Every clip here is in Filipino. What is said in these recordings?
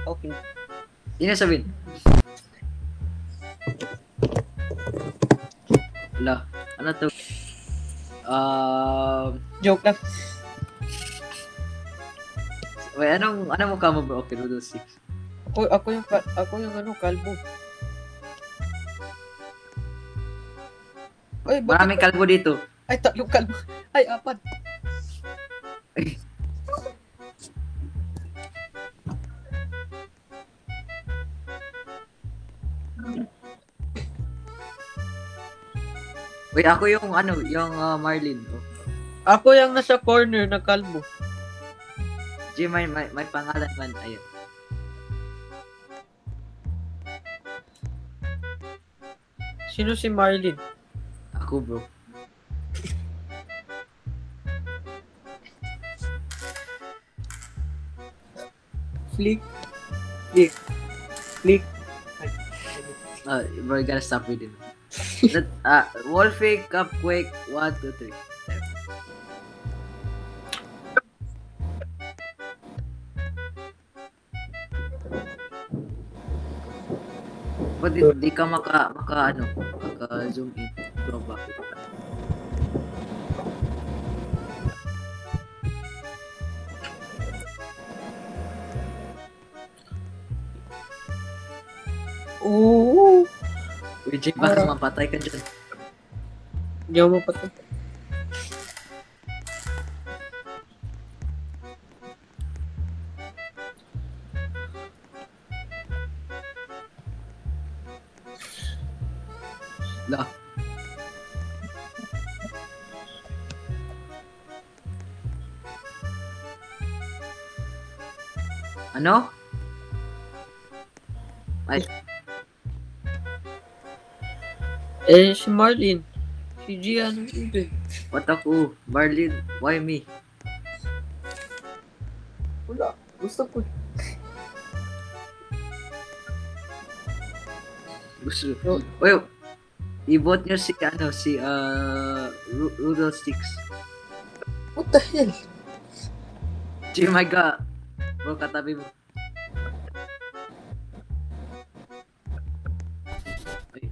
Okay. Yun yung sabihin. Wala. Ano to? Joke lang. Wait, ano mo ka mo bro? Okay, Noodle 6. Ako yung kalbo. Ay, Maraming kalbo dito. Ay, 3 kalbo. Ay, 4. Ay. Wait, ako yung Marlin. Oh. Ako yung nasa corner na kalbo. G, may pangalan man. Ayun. Sino si Marlin? Ako, bro. Flick. Bro, you gotta stop reading. Wolfie, Cupquake, 1, 2, 3. Ba't di ka maka zoom in? Ito bakit? Oo. Uy, Jake, baka mapatay ka dyan. Hindi ako mapatay. La. Ano? Ay. Si Marlin. Si Gian. What ako? Marlin, why me? Wala. Gusto ko. Uy, i-vote nyo si Rudolph Sticks. What the hell? Oh my god. Bro, katabi mo. Ay,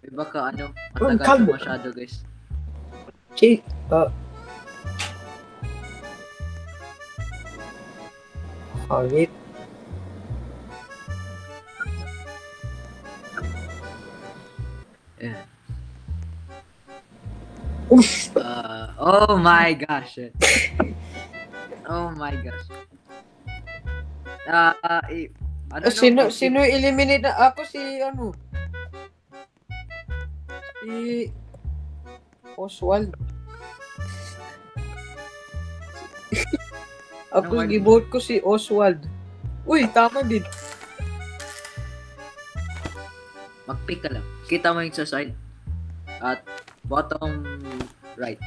baka matagal na masyado, guys. Wait. Yeah. Oof. Oh my gosh. Oh my gosh. I don't know. Sino eliminate na? Ako si si Oswald. Ako gi-vote ko si Oswald. Uy, tama din. Mag-pick ka lang. Kita mo yung sa side. At bottom right.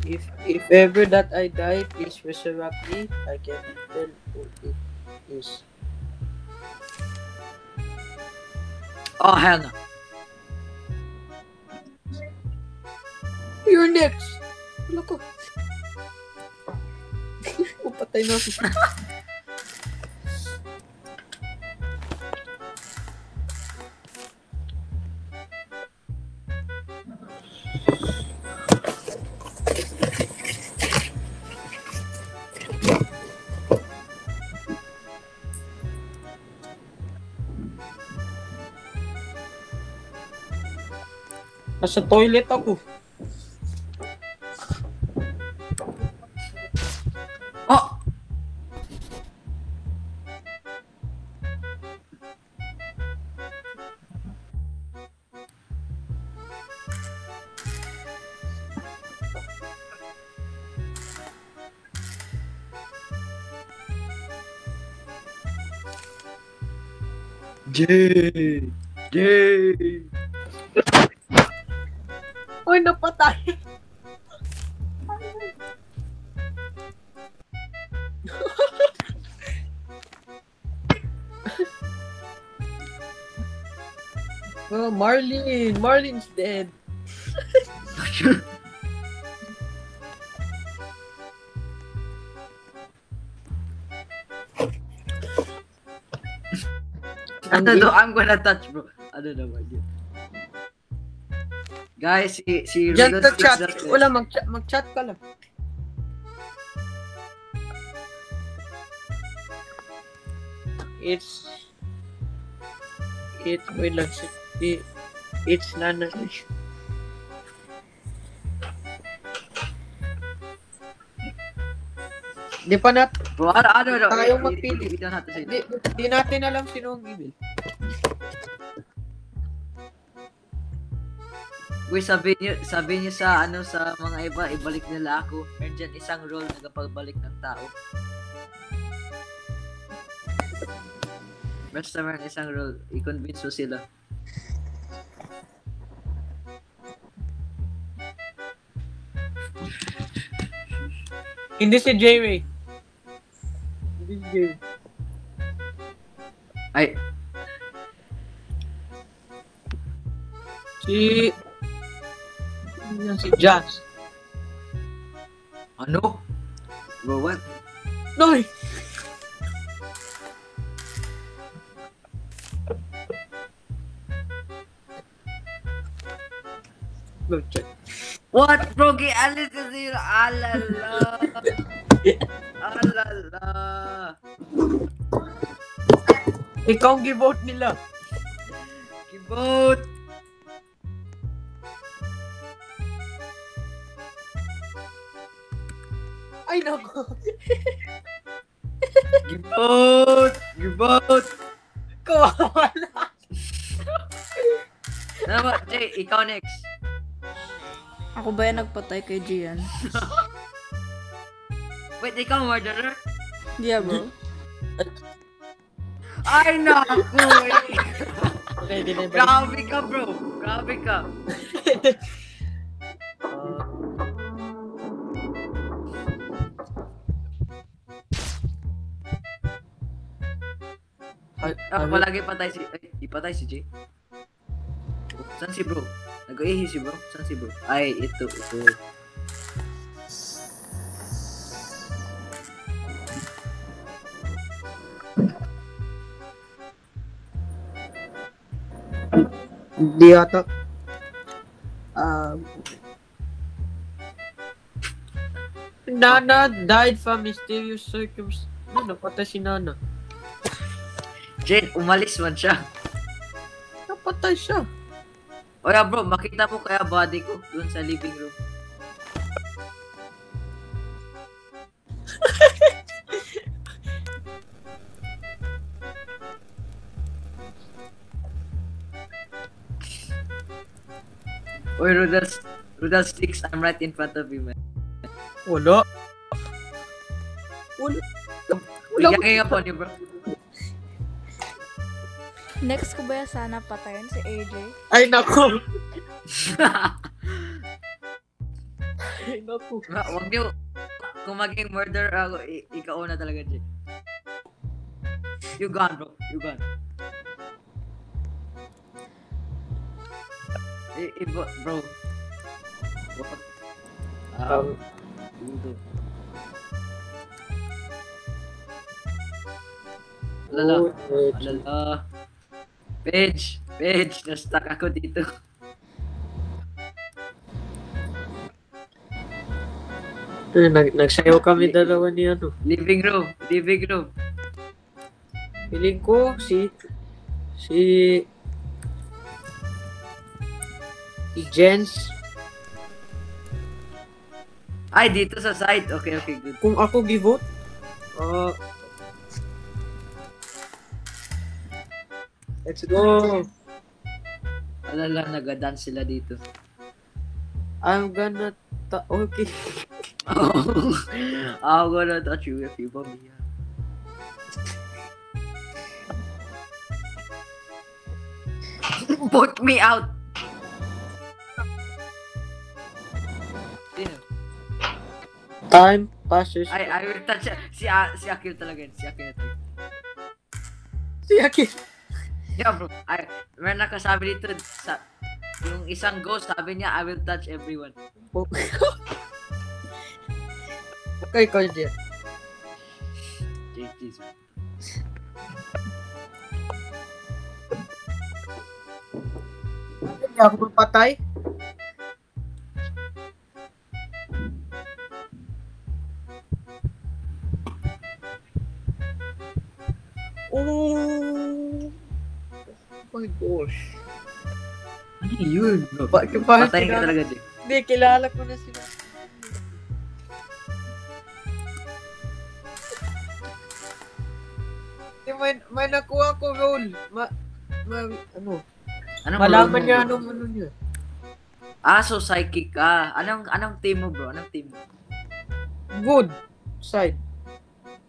If ever that I die, please resurrect me. I can tell who it is. Oh, hell no. You're next. Wala ko. Patay na ako. Nasa toilet ako. Oh! Jay! Uy, napatay. Oh, Marlin. Marlin's dead. I'm gonna touch, bro. Ano naman yun? Guys, si Diyan Rudolph ka chat. Six Wala, mag-chat ka lang. Wait lang. It's Nana. Di pa nat. Bro, ano? Tayong magpili. We don't have to say that. Di natin alam sino ang email. Uy, sabi niyo sa sa mga iba, ibalik nila ako. Meron dyan isang role na kapagbalik ng tao. Basta meron isang role, i-convince mo sila. Hindi si J-Ray. Hindi si J-Ray. Ay, si Jazz. ano? Bro, what? Noy! Go check. What, bro? Alis na sila. Alala. Alala. Ikaw ang give-out nila. Kibot. Ay, nako. Gibot. Kawawa na. Ano ba? Jay, ikaw next. Ako ba yung nagpatay kay Gian? Wait, ikaw murderer? Yeah, bro. Ay, naku. Okay, dinay ba? Grabe ka, bro. Grabe ka. Palagi patay si... Ay, ipatay si Jay. Saan si bro? Nag-ihi si bro? Saan si bro? Ay, ito. Hindi ata. Nana died from mysterious circumstances. Napatay si Nana. Jane, umalis man siya. Napatay siya. Oya bro, makita mo kaya body ko dun sa living room. Oy, Rudolph Six, I'm right in front of you, man. Wala. Bigyan kayo po niyo, bro. Next ko ba yan sana patayin si AJ? Ay, naku. Ay, naku. Huwag niyo, kung maging murder ako, ikaw na talaga, Jay. You gone, bro. You gone. Bro. What? Alala. Page, na-stuck ako dito. Nagsayaw kami dalawa ni ano. Living room. Piling ko si Jens. Ay, dito sa side. Okay, good. Kung ako give-vote, let's go. Alala, nag-dance sila dito. I'm gonna okay. I'm gonna touch you if you bump me. Put me out. Sino? Time passes. I will touch si Akil talaga. Si Akil. Yeah, bro. Meron nakasabi dito Yung isang ghost, sabi niya, I will touch everyone. Okay, ikaw dyan. JT. Hindi ako mapatay. Oh my gosh. Ano yun, bro? Bakit Patayin ka talaga, Jay. Hindi, kilala ko na sila. May nakuha ko role. Ano? Anong Malaman role mo, niya bro? ano niya. So psychic ka. Anong team mo, bro? Anong team mo? Good side.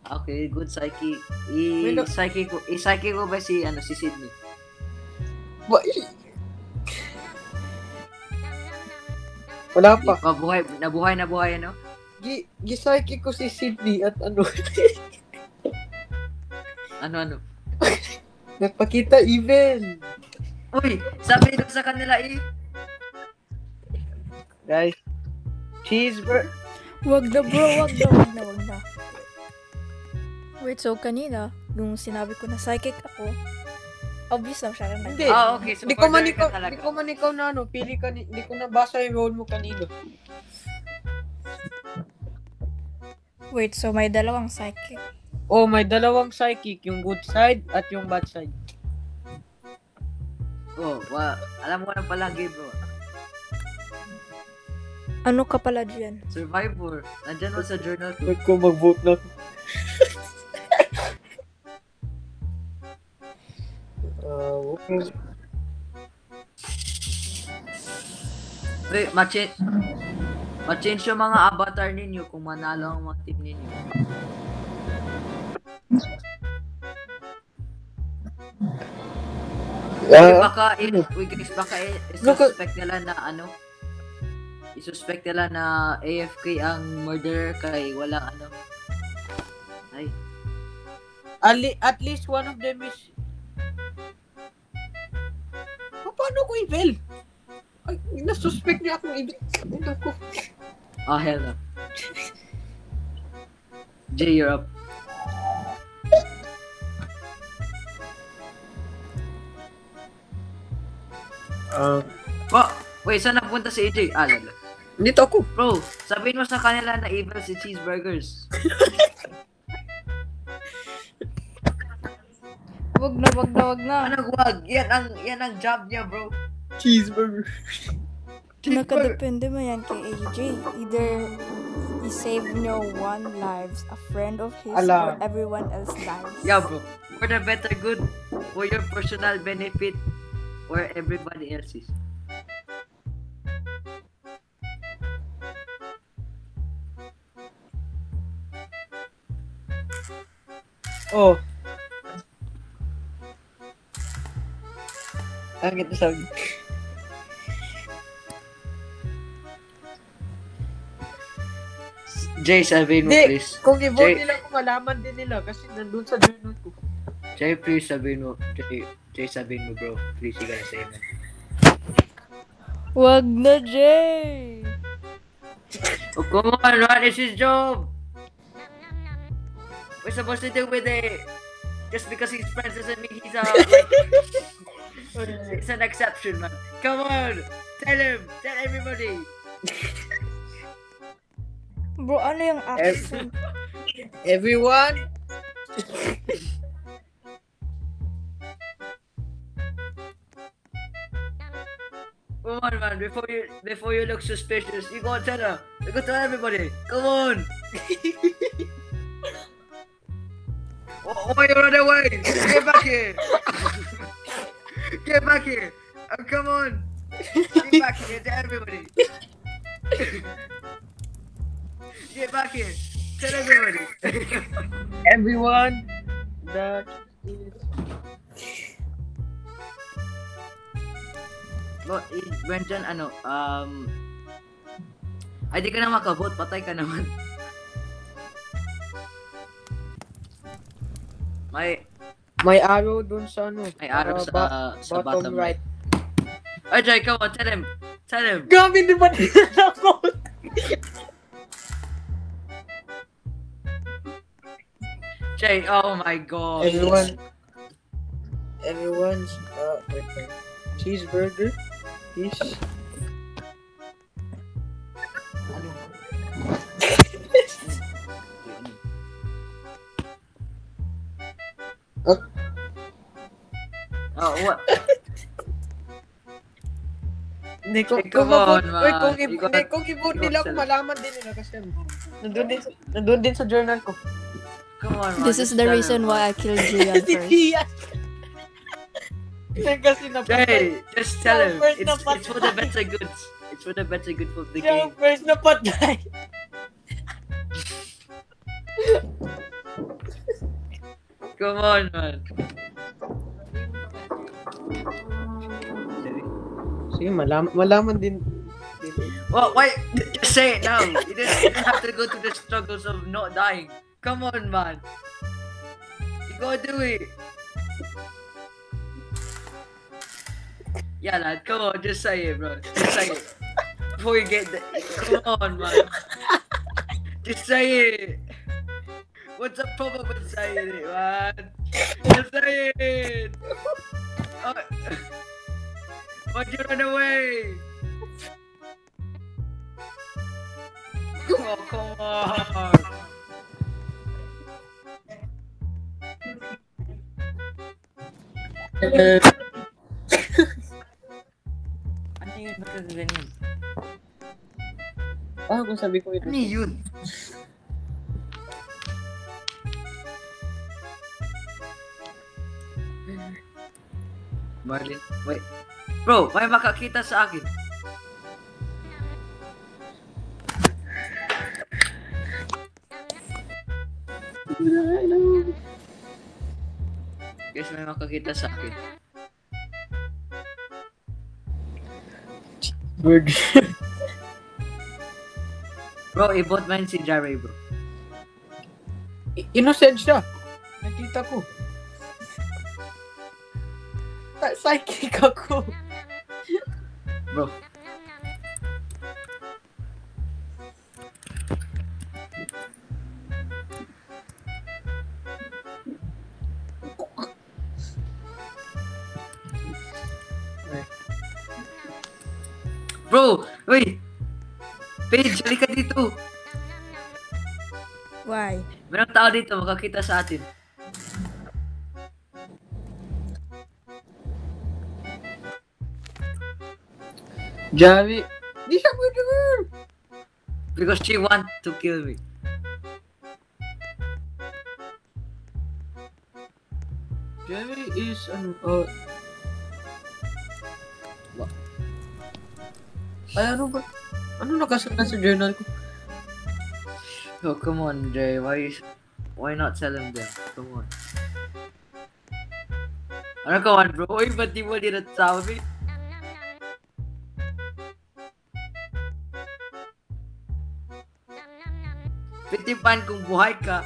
Okay, good psychic. May na- I-psychic ko ba si Sydney? Wala pa. Nabuhay, ano? Psychic ko si Sydney at ano. Ano? Nagpakita evil. Uy, sabi nyo sa kanila Guys, cheeseburger. Wag na bro, wag na. Wait, so kanina, nung sinabi ko na psychic ako, obvious lang siya rin. Hindi. Okay. So Hindi ko man border ka ikaw, talaga. hindi ko man ikaw na ano, pili ka hindi ko nabasa yung role mo kanino. Wait, so may dalawang psychic. Oh, may dalawang psychic, yung good side at yung bad side. Alam mo na palagi, bro. Ano ka pala dyan? Survivor. Nandyan mo sa journal ko. Wait ko mag-vote na ako. Okay. Wait, ma-change yung mga avatar ninyo kung manalo ang mga team ninyo. Baka i-suspect nila na i-suspect nila na AFK ang murderer kay walang ay. At least one of them is... Paano ko evil? Ay, nasuspect niya akong evil. Ako. Hell no. Jay, you're up. Wait, saan napunta si AJ? Lala. Dito ako. Bro, sabihin mo sa kanila na evil si Cheeseburgers. Wag na. Anong wag? Yan ang job niya, bro. Cheeseburger. Nakadepende mo yan kay AJ. Either he save your one lives, a friend of his, or everyone else lives. Yeah, bro. For the better good, for your personal benefit, or everybody else's. Oh. Ang ito sabi. Jay, sabihin mo, Hindi, please. kung i-vote Jay- nila, kung malaman din nila kasi nandun sa journal ko. Jay, please, sabihin mo. Jay, sabihin mo, bro. Please, you gotta say it. Wag na, Jay! Oh, come on, what is his job? We're supposed to do with it. Just because he's friends doesn't mean he's it's an exception, man. Come on, tell him, tell everybody. Bro, ano yung accent? Everyone, Come on, man. Before you look suspicious, you go and tell her. You go tell everybody. Come on. Why you run away? Get back here. Get back here. Oh, come on. Get back here. Tell everybody. Get back here. Tell everybody. everyone that is... Brendan, ay di ka na makabot, patay ka naman. May arrow dun sa ano. May arrow sa bottom right. Ay, Jay, come on, tell him. Tell him. Gabi, di ba nila ako? Jay, oh my god. Everyone's cheeseburger is Oh, what? Hindi ko, Hey, come on, man. kung i-vote nila ako, malaman din nila kasi nandun din sa journal ko. Come on, man. This is the reason why I killed Gian first. Kasi Jay, just tell him. First It's napatay. for the better goods. It's for the better good of the Siya game. first na patay. Come on, man. Sige, malaman din. Well, why? Just say it now. You didn't have to go to the struggles of not dying. Come on, man. You gotta do it. Yeah, lad. Come on, just say it, bro. Just say it. Before you get the... Come on, man. Just say it. What's the problem with saying it, man? Just say it. Oh. Why'd you run away? Oh, come on. Ano yun? Ba't ka ganyan? Kung sabi ko ito. Ano yun? Marlin, wait. Bro, may makakita sa akin. Guys, may makakita sa akin. Burger. Bro, i-vote man si Jarry, bro. Innocent siya. Nakita ko. Psychic ako. Bro. Bro, wait. Paige, halika dito. Why? Mayroong tao dito, makakita sa atin. Javi. Di siya murderer. Because she want to kill me. Javi is Ay, ano ba? Ano nakasulat sa journal ko? Oh, come on, Jay. Why not tell him then? Come on. Ano come on, bro? Uy, ba't di mo sabi? Pitipan kung buhay ka.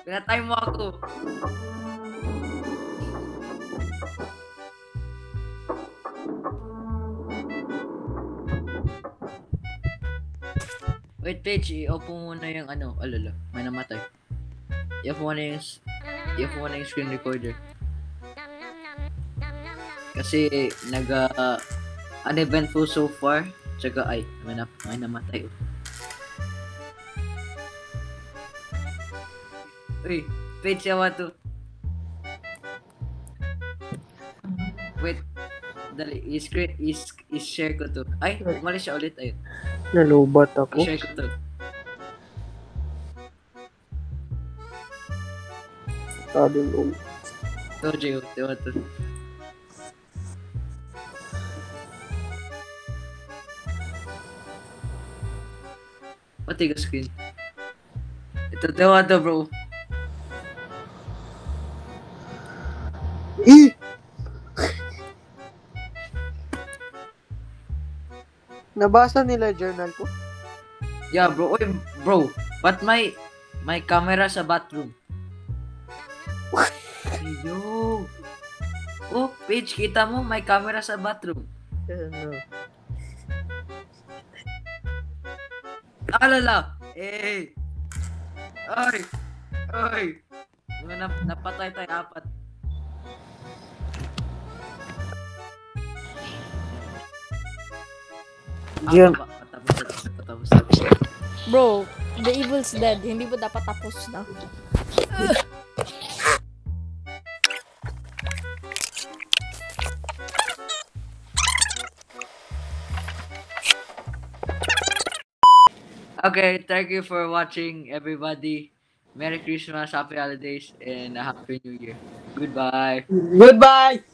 Pinatay mo ako. Wait, Paige, i-off mo muna yung alala, may namatay. I-off mo na yung screen recorder. Kasi uneventful so far. Tsaka may namatay. Uy, Paige, yawa to. Wait, dali, i-share ko to. Ay, umalis siya ulit, ayun. Nalubat ako. I-share ko to. To, Jay, yawa to. Pati ka screen. Ito, tawa to, bro. Nabasa nila journal ko? Yeah, bro. Uy, bro. But may camera sa bathroom. Yo. Oh, Paige, kita mo, may camera sa bathroom. Ano? Alala! Eh! Ay! Ay! Napatay tayo apat. Jim. Patapos. Bro, the evil's dead. Hindi ba dapat tapos na? Okay, thank you for watching, everybody. Merry Christmas, Happy Holidays, and a Happy New Year. Goodbye. Goodbye!